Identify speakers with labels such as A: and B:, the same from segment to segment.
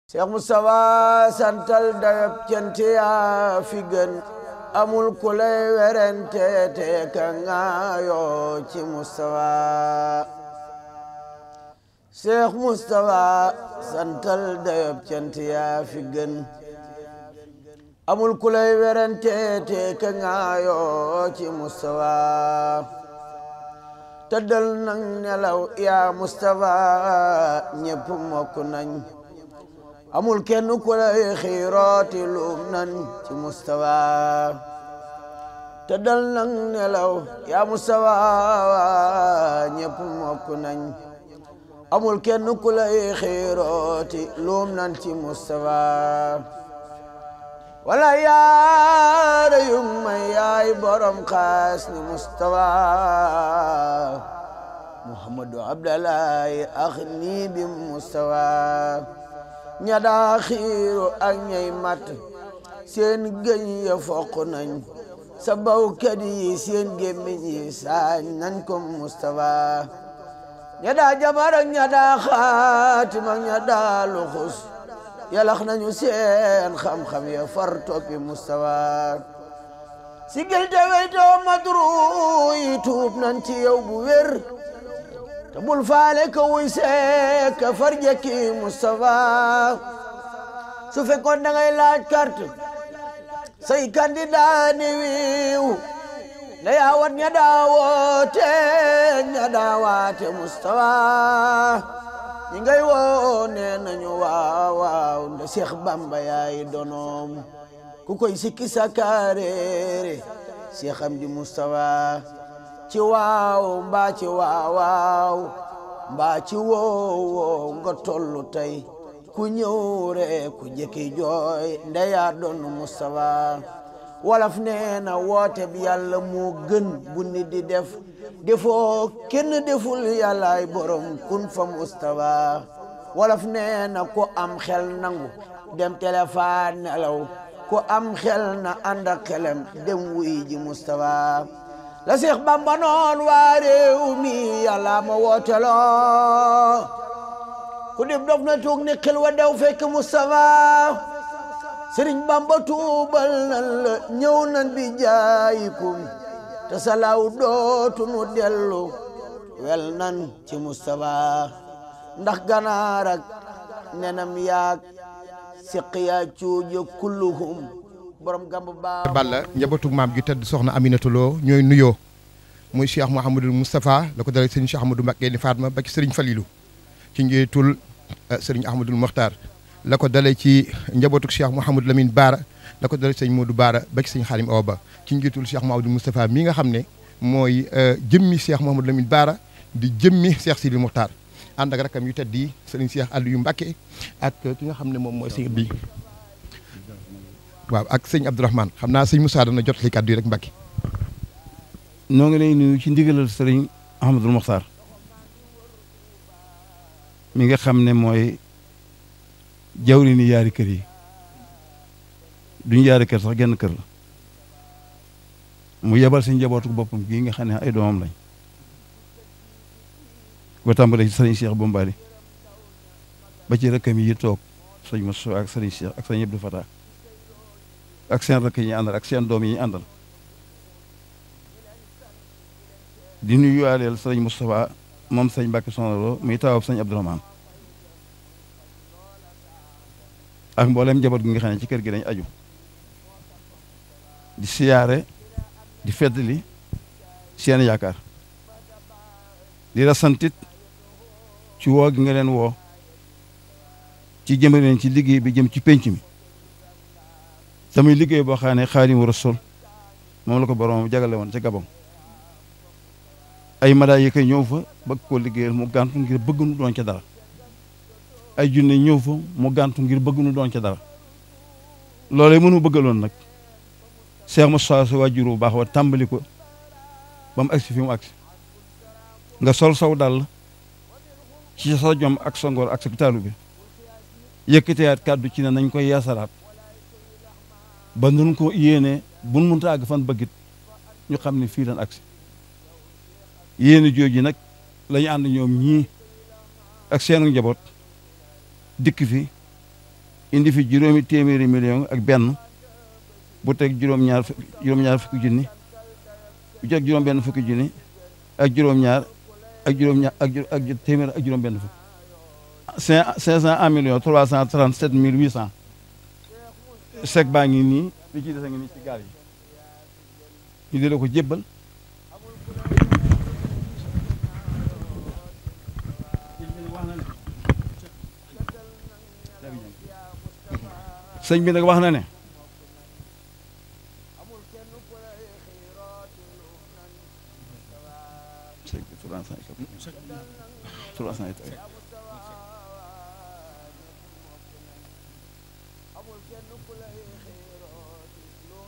A: Cheikh Moustapha santal dayab cant yaa fi gën amul ku lay werante te ka ngaayoo ci Moustapha Cheikh Moustapha santal dayab cant yaa fi gën amul ku lay werante te ka ngaayoo ci Moustapha tëddal nang nelaw yaa Moustapha ñépp mokk nañ amul kenn ku lay xiirooti luum nan ci Moustapha tëddal nang nelaw yaa Moustapha ñépp mokk nañ amul kenn ku lay xiirooti luum nan ci Moustapha wala yaara yu may yaay borom xaas ni Moustapha Muhammadu Abdallahi ax nii bi Moustapha ña daa xiiru ak ñay mat seen gëñ ya foq nañ sa bawkat yi seen gémmiñ yi saañ nañ ko Moustapha ña daa jabar ak ña daa xaatim ak ña daa luxus yalax nañu seen xam-xam ya far toppi Moustapha sigil te weytoo madru yi tuub nañ ci yow bu wér te bul faale ko wuy seek far jekki Moustapha su fekkoon da ngay laaj carte say candidat ni wiiw na yaawat ña daawoote ña daawaate Moustapha ñi ngay woo nee nañu waaw waaw nda Seex Bamba yaay donoom ku koy sikki sakareere Seex Amdi Moustapha ci waaw mbaa ci waawaaw mbaa ci woowoo nga tollu tey ku ñëw rek ku jëkki jooy ndeyaa doon Moustapha wolof nee na woote bi yàlla moo gën bu nit di def defoo kenn deful yàllaay borom kun fa Moustapha wolof nee na ku am xel nangu dem téléphone nelaw ku am xel na ànd ak xelam dem wuy ji Moustapha la Seex Bamba noon waa réew mi yàlla ma wooteloo ku dib dof na tuug ni xel wa dew fekk Moustapha Sëriñ Bamba tuubal nan la ñëw nan bi jaayikum te salaaw dootunu dellu wel nan ci Moustapha ndax ganaar ak nenam yaag siqiya cuujo kulluhum borom gamb baa
B: Balla njabootug maam gi tëdd soxna Aminata Lo ñooy nuyoo muy Cheikh Mouhamadul Moustapha la ko dalee sëriñ Cheikh Ahmadou Mbacké ni Fatma ba ci sëriñ Falilou ci njiitul sëriñ Ahmadul Mokhtar la ko dalee ci njabootug Cheikh Mouhamadou Lamine Bara la ko dalee sëriñ Modou Bara ba ci sëriñ Xaalim Awa Ba ci njiitul Cheikh Mouhamadou Moustapha mi nga xam ne mooy jëmmi Cheikh Mouhamadou Lamine Bara di jëmmi Cheikh Sidi Mokhtar ànd ak rakam yu tedd yi sëriñ Cheikh Aliou Mbacké ak ki nga xam ne moom mooy sëriñ bi waaw ak sëñ Abdourahmane xam naa sëñ Moussa dana jot li kàddu yi rek Mbacké
C: noo ngi lay nuyu ci ndigalal sëriñ Ahmadul Mokhtar mi nga xam ne mooy jawri ni yaari kër yi duñu yaari kër sax genn kër la mu yebal si njabootu boppam gii nga xam ne ay doomam lañ ko tàmbalee ci sëriñ Cheikh Bombali ba ci rëkkam yi toog sëñ Moussa ak sëriñ Cheikh ak sëñ Abdou Fatah ak seen rakk yi ñu àndal ak seen doom yi ñu àndal di nuyuwaaleel sëriñ Moustapha moom sëñ Mbacké Soxna Lo muy tawab sëñ Abdourahmane ak mboolem njaboot gi nga xam ne ci kër gi dañ aju di siyaare di feddali seen yaakaar di la santit ci woo gi nga leen woo ci jëmale leen ci liggéey bi jëm ci penc mi tamit liggéey boo xam ne Xaadimu Rasuul moom la ko borom jagale woon ca Gabon ay madaay yi koy ñëw fa bëgg koo liggéeyal mu gàntu ngir bëgg nu doon ca dara ay junne ñëw fa mu gàntu ngir bëgg nu doon ca dara loolee mënu bëggaloon nag Cheikh Moussa sa waajur bu baax wa tàmbali ko ba mu agsi fi mu agsi nga sol saw dal ci sa jom ak sa ngor ak sa taalu bi yëkkateyaat kàddu ci ne nañ koy yeesalaat ba nun ko yéene buñ mënta àgg fan bëggit ñu xam ne fii lan agsi yéene jooju nag lañu ànd ñoom ñii ak seenu njaboot dikk fi indi fi juróomi téeméeri million ak benn bu teg juróom-ñaar fukki junni bu teg juróom-benn fukki junni ak juróom-ñaar ak téeméer ak juróom-benn fukk 501 millions 337 mille 800 chèque baa ngi nii li ci des a ngi nii ci gaal yi ñu di la ko jébbal sëñ bi nag wax na ne sëñ bi 300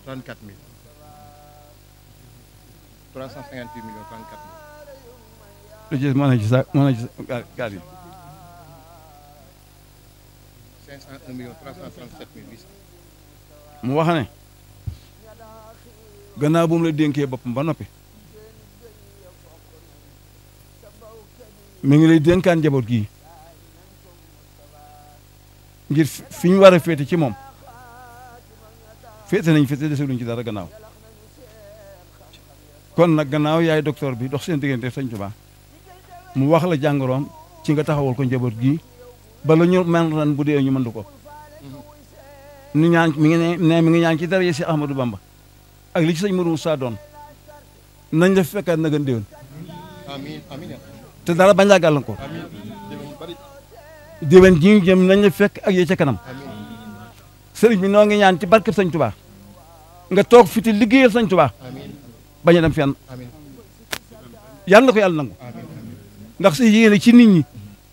B: 34 000 358 millions 34 000.
C: lu ci mën na ci sa mën na ci gaal yi
B: 501 millions 337 mille 800.
C: mu wax ne gannaaw bu mu la dénkee boppam ba noppi mi ngi lay dénkaan njaboot gii ngir fi ñu war a féete ci moom féete nañ féete deseluñ ci dara gannaaw kon nag gannaaw yaay docteur bi dox seen diggante Sëñ Tuubaa mu wax la jàngoroom ci nga taxawal ko njaboot gii bala ñu mën ran bu dee ñu mëndu ko ñu ñaan mi ngi ñaan ci dara yi si Ahmadou Bamba ak li ci sëñ Mourou Moussa doon nañ la fekkaat na gën déwén
B: amiin amiin
C: te dara bañ laa gàllankoor déwén ji ñu jëm nañ la fekk ak yee ca kanam sëriñ bi noo ngi ñaan ci barkeb Sëñ Tuubaa nga toog fi ti liggéeyal Sëñ Tuubaa bañ a dem fenn yàlla na ko yàlla nangu ndax sa yéene ci nit ñi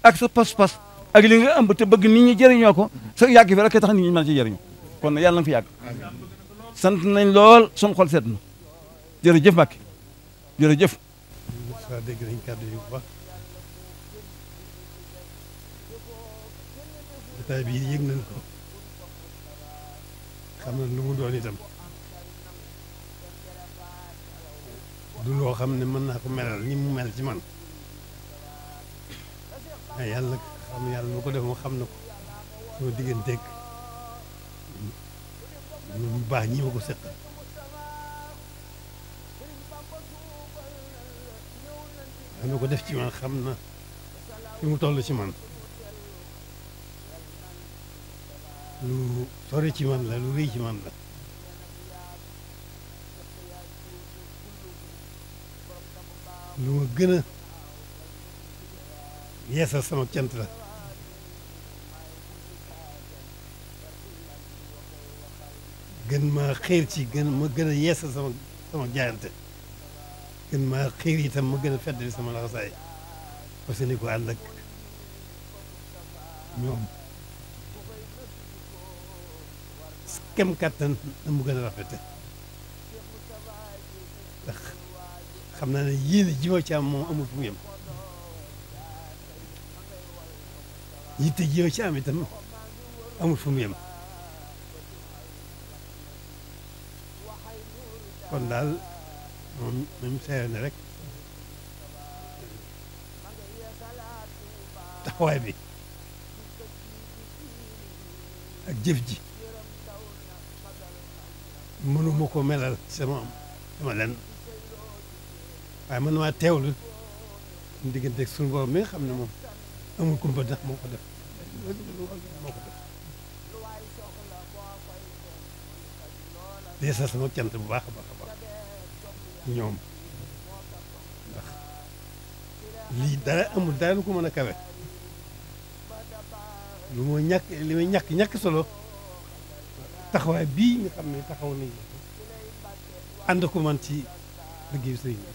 C: ak sa pas-pas ak li nga ëmb te bëgg nit ñi jëriñoo ko sa yàgg fi rek tax nit ñi mën ci jëriñu kon nag yàlla na fi yàgg sant nañ lool sun xol seet na jërëjëf Mbàkke jërëjëf
D: Moussa dégg nañ kàddu yu baax jotaay bi yëg nañ ko xam na lu mu doon itam du loo xam ne mën naa ko melal ni mu mel ci man waaye yàlla xam yàlla lu ko def moo xam na ko sama digganteeg ñu baax ñi ma ko seqal dana ko def ci man xam na fi mu toll ci man lu sori ci man la lu rëy ci man la lu ma gën a yeesal sama cant la gën maa xiir ci ma gën a yeesal sama jaayante gën maa xiir itam ma gën a feddali sama laxasaay parce que ni ko ànd ak ñoom kem kàttan na mu gën a rafete ndax xam naa ne yéene ji ma ci am moom amul fu mu yem yitte ji ma ci am itam amul fu mu yem kon daal moom seere ne rek taxawaay bi ak jëf ji mënuma ko melal sama lenn waaye man maa teewlu suñu digganteeg suñu borom mi nga xam ne moom amul kumpa ndax moo ko def di sa sama cant bu baax a baax a baax ñoom ndax lii dara amul dara lu ko mën a kawe lu ma li may ñàkk solo taxawaay bii nga xam ne taxaw nañ ànd ko man ci liggéeyu sëriñ bi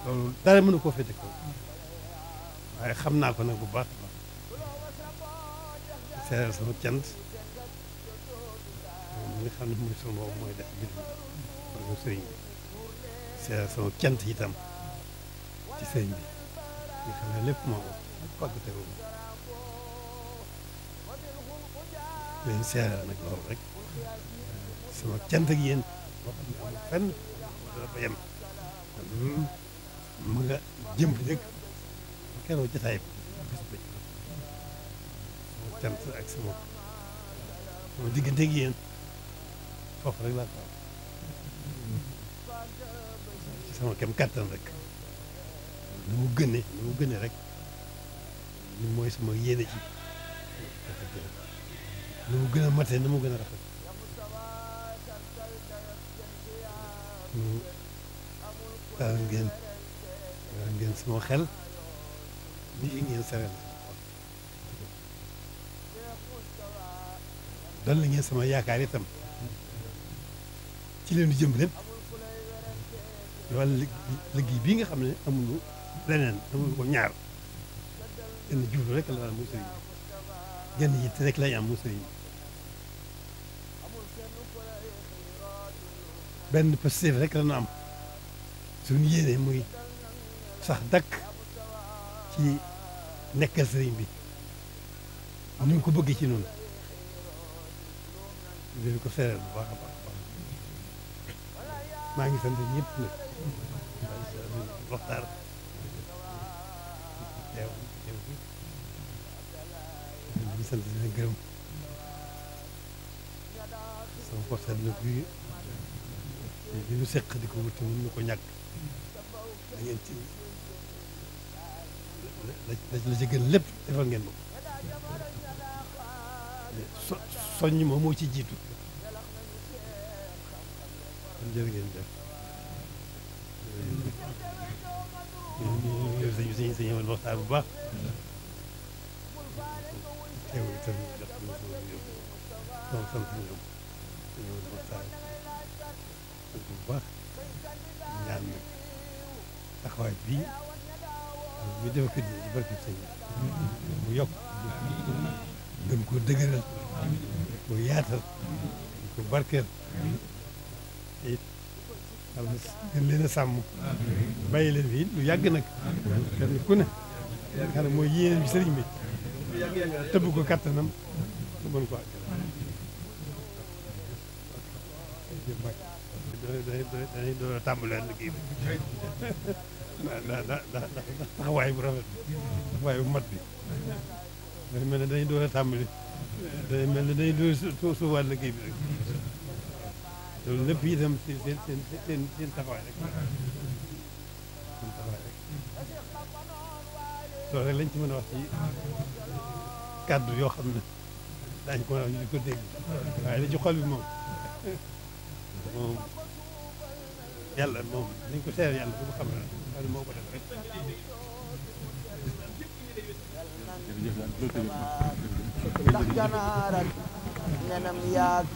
D: loolu dara mënu koo féete kaw waaye xam naa ko nag bu baax a baax seeral sama cant moom mi nga xam ne mooy sama boobu mooy def mbir mi loolu sëriñ bi seeral sama cant itam ci sëriñ bi nga xam ne lépp moo ko ak tegu leen seeral nag loolu rek sama cant ak yéen boo xam ne amul fenn dara ba yem mu nga jëm rek keroog jotaay bi bis ba cant ak sama diggante ak yéen foofu rek laa ko ci sama kem kattan rek ni mu gëne rek ni mooy sama yéene ci ni mu gën a matee ni mu gën a rafet daal ngeen sama xel nii ngeen sereel dal la ngeen sama yaakaar itam ci leen di jëm lépp wàllu liggéey bii nga xam ne amuñu leneen amuñu ko ñaar genn jublu rek la daal muy sëriñ genn yitt rek lañ am muy sëriñ benn positif rek la ñu am suñu yéene muy sax dakk ci nekkal sëriñ bi ni mu ko bëggee ci noonu leen ko seeral bu baax a baax maa ngi sant ñëpp nag waxtaan teew bi di sant di leen gërëm sama waxtaan nag bi li ñu seq di ko wuti mun ñu ko ñàkk da ngeen ci la ci gën lépp defal ngeen ma ko soññ ma moo ci jiitu kon jërë ngeen def ñu sañ amal waxtaan bu baax teew itam jox ma sama sant ñoom sañ amal waxtaan sant bu baax ñaan nag taxawaay bii ñu def ko ci barke sëñ mu yokk gën ko dëgëral ko yaatal ko barkeel te it gën leen a sàmm bàyyi leen fii lu yàgg nag kenn ku ne xam ne mooy yéene bi sëriñ bi tëbb ko kattanam lu mën ko àggal dañuy door a tàmbalee liggéey bi ndax taxawaay bu rafet taxawaay bu mat bi dañu mel ne dañuy door a tàmbali dañu mel ne dañuy door suufaat liggéey bi rek loolu lépp itam seen taxawaay rek seen taxawaay rek loolu rek lañ ci mën a wax ci kàddu yoo xam ne daañu ko mën a wax ñu di ko dégg waaye li ci xol bi moom yàlla moom dañ ko seer yàlla bu ko xam ne moo ko def rek
A: ndax ganaar ak nenam yaag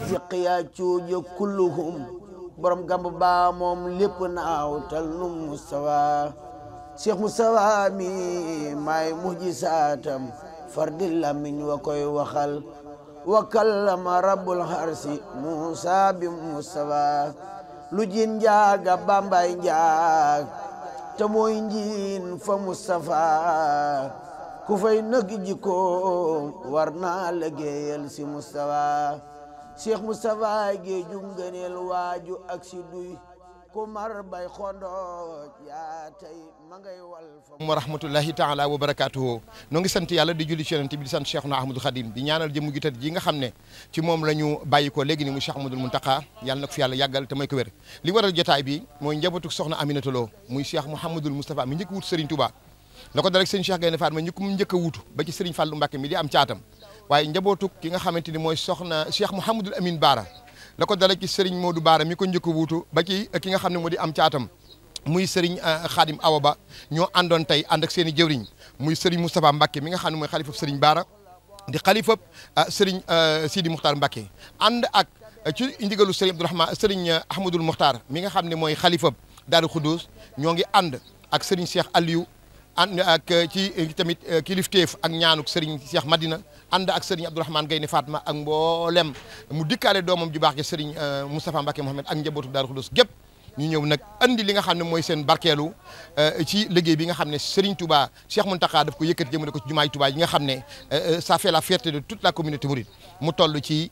A: siqiya cuuja kulluhum borom gamb baa moom lépp naaw tal nu Mustafa Cheikh Mustafa mi maay mujjisaatam fardi lamiñ wa koy waxal wa kallama rabbul harsi Musa bi Mustafa lu jin njaaga bambay njaag te mooy njiin fa Mustafa ku fay nëg jikkoom war naa liggéeyal si Mustafa Cheikh Mustafa géeju ngëneel waaju ak si duy ku mar bay xondooj yaa tey ma ngay wal fa
B: wa rahmatullahi taala wa barakatuhu noo ngi sant yàlla di julli ci yonent bi di sant Cheikhuna Ahmadou Khadim di ñaanal jëmm ju tedd ji nga xam ne ci moom la ñu bàyyi ko léegi ni mu Cheikh Ahmadoul Mountakha yàlla na ko fi yàlla yàggal te may ko wér li waral jotaay bi mooy njabootu soxna Aminata Lo muy Cheikh Mouhamadoul Moustapha mi njëkk wut Serigne Touba la ko dal ak sëñ Cheikh Gaïndé Fatma ñu ko njëkk a wutu ba ci Serigne Fallou Mbacké mi di am caatam waaye njabootu ki nga xamante ni mooy soxna Cheikh Mouhamadoul Amine Bara la ko dala ci Serigne Modou Bara mi ko njëkk a wuutu ba ci ki nga xam ne moo di am caatam muy Serigne Khadim Awa Ba ñoo àndoon tey ànd ak seen i jëwriñ muy Serigne Moustapha Mbacké mi nga xam ne mooy xalifab Serigne Bara di xalifab Serigne Sidi Moukhtar Mbacké ànd ak ci ndigalu Serigne Abdourahmane Serigne Ahmadoul Moukhtar mi nga xam ne mooy xalifab Daaru Khoudoss ñoo ngi ànd ak Serigne Cheikh Aliou ànd ak ci tamit kilifteef ak ñaanuk Serigne Cheikh Madina ànd ak Serigne Abdourahmane Gaïndé Fatma ak mboolem mu dikkaale doomam ju baax ja Serigne Moustapha Mbacké Mohamed ak njabootu Daaru Khoudoss gépp ñu ñëw nag andi li nga xam ne mooy seen barkeelu ci liggéey bi nga xam ne Serigne Touba Cheikh Mountakha daf ko yëkkati jëmale ko ci jumaay Touba yi nga xam ne ça fait la fierté de toute la communauté mouride mu toll ci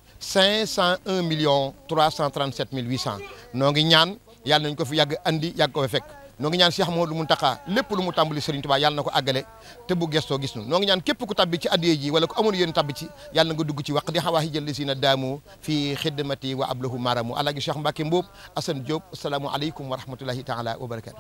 B: 501 337 800 noo ngi ñaan yàlla nañ ko fi yàgg andi yàgg ko fa fekk noo ngi ñaan Cheikh Mouhamadou Mountakha lépp lu mu tàmbali Serigne Touba yàlla na ko àggale te bu gestoo gis nu noo ngi ñaan képp ku tabbi ci addiye ji wala ku amoon yéen tabbi ci yàlla na nga dugg ci waq di xawaa hijal lisina daamu fii xidmati wa ablahu maramu alaaji Cheikh Mbacke Mboob Assane Diop asalaamu aleykum wa rahmatullahi taala wa barakatu